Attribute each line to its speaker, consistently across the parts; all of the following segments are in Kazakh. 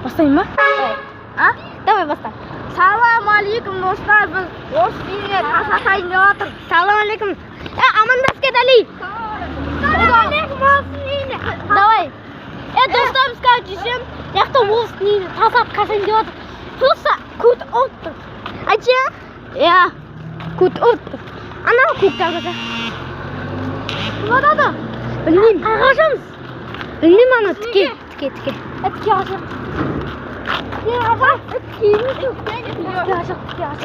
Speaker 1: Бастайын ба?
Speaker 2: А?
Speaker 1: Давай баста.
Speaker 2: Салам алейкум достар, biz орыс тіліне тасатайын деп жатыр.
Speaker 1: Салам алейкум. Амандас кет, Али.
Speaker 2: Салам алейкум орыс тіліне.
Speaker 1: Давай. Достар, біз кажем, яқта орыс тіліне тасат қашайын деп жатыр. Просто көт отыр. Айтшы? Я. Көт отыр. Ана көк тағыда.
Speaker 2: Құлады.
Speaker 1: Білмеймін. Қашамыз. Білмеймін ана тіке. Тіке
Speaker 2: Тіке қашам.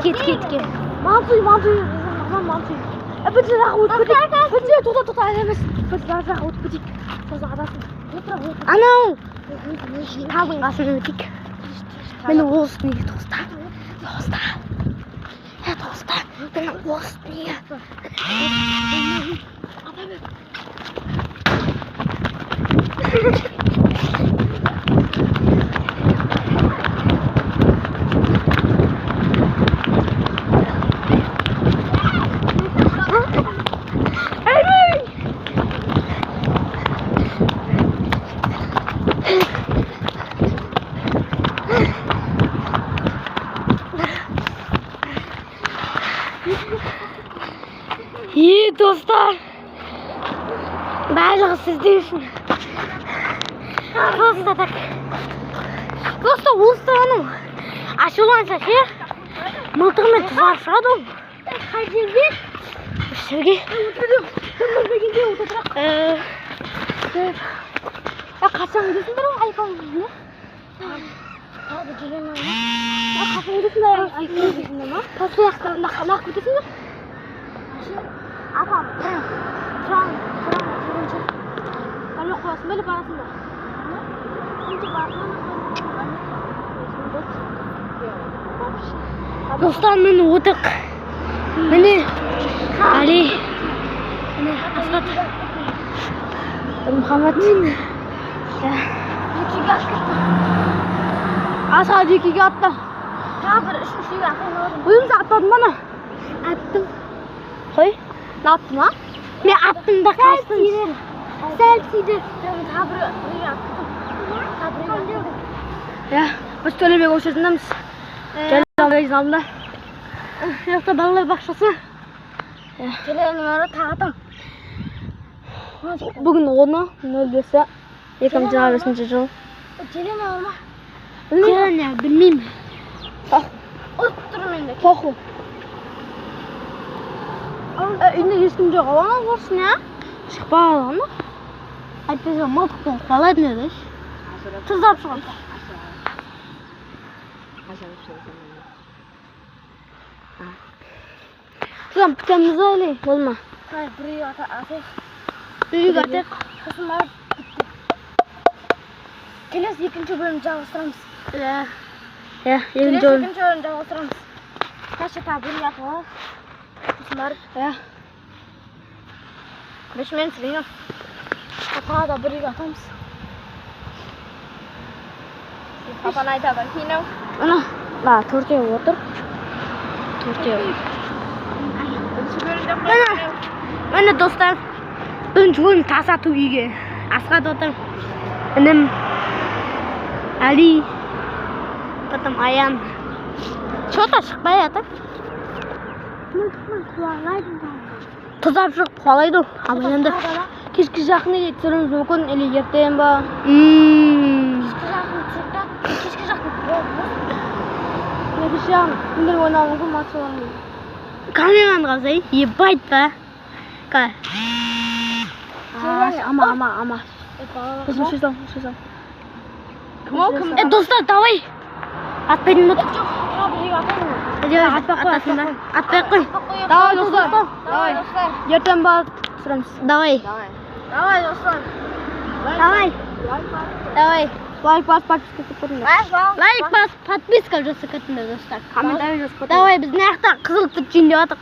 Speaker 1: Тіке.
Speaker 2: Мантуй. Мантуй. Bir sıra өтіп кетейік. Bir sıra тоқта емес. Bir sıra өтіп кетейік. Сосын адасын.
Speaker 1: Анау. Табын қасына өтейік. Мені орыс тіліне тоста. Мені орыс тіліне. Dostlar, bарлығы сізде үшін. Просто устану. Ашуланса ше, мылтығымен тұзар шығады ол.
Speaker 2: Қай жерге?
Speaker 1: Бір жерге.
Speaker 2: Қашан өтесіңдер ғой айфоныңызды? Қашан өтесіңдер айфоныңызды ма? После ақтарында қалақ өтесіңдер? Апам, тұран, жүрінші. Бәлі қоясын, бәлі барасын ба?
Speaker 1: Достар, мені отық. Мені Али. Мені Асқат. Мұхаммад.
Speaker 2: Асқат екіге атты.
Speaker 1: Тағы бір үшіншіге атайын оладым.
Speaker 2: Ойымыз аттадың бана?
Speaker 1: Аттым. Қой?
Speaker 2: Ne yaptın ha?
Speaker 1: Мен аттым да қастым.
Speaker 2: Сәл тиді. Біз Төлебек көшесіндеміз. Төлебек алдында.
Speaker 1: Жақта балалар бақшасы.
Speaker 2: Телефонның ары тағатым.
Speaker 1: Бүгін 10.05 2025 жыл.
Speaker 2: Телефон алма.
Speaker 1: Білмеймін.
Speaker 2: Отырмын енді.
Speaker 1: Тоқу.
Speaker 2: Үйінде ешкім жоқ. Алаңа көрсін, я?
Speaker 1: Шықпаған ма? Айтпаса мылтықпен қалатын еді.
Speaker 2: Тұздап шығып.
Speaker 1: Тұзам пітеміз әлі, болма.
Speaker 2: Бірге атайық.
Speaker 1: Үйге атайық.
Speaker 2: Сосын барып бітті. Келесі екінші бөлім жалғастырамыз.
Speaker 1: Екінші бөлім
Speaker 2: жалғастырамыз. Қашы та бірге атайық. Сосын барып. 5 минут сілейін. Атаға да бірге атамыз. Папан айтады, кейінау.
Speaker 1: Ана, төртеу отыр. Төртеу. Міне достар, бірінші бөлім тасату үйге. Асқат отыр. Інім Али. Потом Аян. Что-то шықпай атыр.
Speaker 2: Мылтықпен қуалайды.
Speaker 1: Тұзап шығып қуалайды. Ал енді кешкі жақын еле түсіруіміз мүмкін, әлі ертең ба?
Speaker 2: Кешкі жақын
Speaker 1: Кешкі жақын күндер ойнауы мүмкін матчалармен. Камерамен қалсай, ебайт ба? Қай? Ама. Шешем. Достар, давай. Атпайдың мұт? Атпай қой.
Speaker 2: Давай, достар.
Speaker 1: Ертең ба түсіреміз. Давай.
Speaker 2: Давай, достар.
Speaker 1: Давай.
Speaker 2: Лайк бас, подписка кетіңдер.
Speaker 1: Лайк бас, подписка жасап кетіңдер, достар.
Speaker 2: Комментарий жазып кетіңдер.
Speaker 1: Давай, біз мына жақта қызыл түп жейін деп жатық.